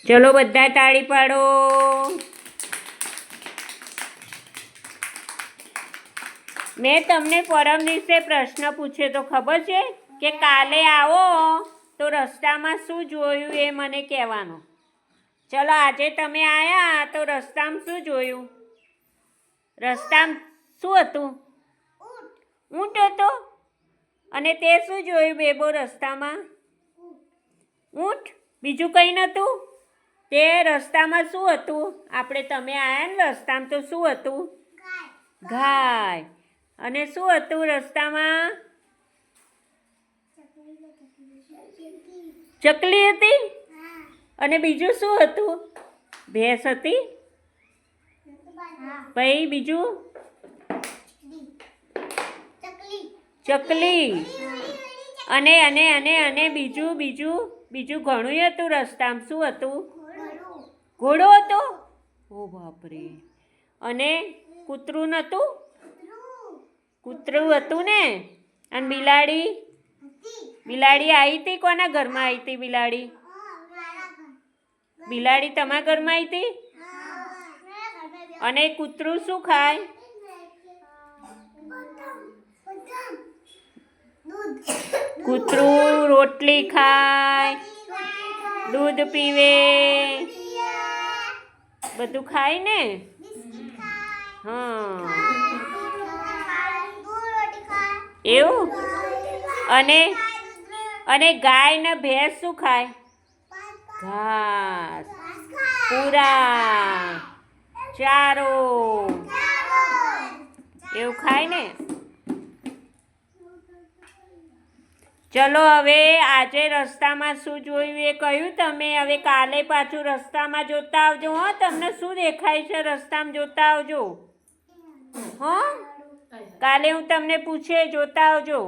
ચલો બધા તાળી પાડો. મેં તમને પરમ દિવસે પ્રશ્ન પૂછ્યો તો ખબર છે કે કાલે આવો તો રસ્તામાં શું જોયું એ મને કહેવાનું. ચલો આજે તમે આવ્યા તો રસ્તામાં શું જોયું? રસ્તામાં શું હતું? ઊંટ હતો. અને તે શું જોયું બેબો રસ્તામાં? ઊંટ. બીજું કંઈ નહોતું? તે રસ્તામાં શું હતું? આપણે તમે આવ્યા ને રસ્તામાં તો શું હતું? ગાય. અને શું હતું રસ્તામાં? ચકલી હતી. અને બીજું શું હતું? ભેંસ હતી. પછી બીજું? ચકલી. અને અને અને અને બીજું બીજું બીજું ઘણું હતું રસ્તામાં. શું હતું? ઘોડો હતો. ઓ બાપરે. અને કૂતરું નહોતું? કૂતરું હતું ને. અને બિલાડી? બિલાડી આવી હતી. કોના ઘરમાં આવી હતી બિલાડી? બિલાડી તમારા ઘરમાં આવી હતી? અને કૂતરું શું ખાય? કૂતરું રોટલી ખાય, દૂધ પીવે, બધું ખાય ને. હા એવું. અને અને ગાય ને ભેંસ શું ખાય? ઘાસ, પૂરા, ચારો એવું ખાય ને. ચલો હવે આજે રસ્તામાં શું જોયું એ કહ્યું તમે. હવે કાલે પાછું રસ્તામાં જોતા આવજો. હો તમને શું દેખાય છે રસ્તામાં જોતા આવજો. હો કાલે હું તમને પૂછે જોતા આવજો.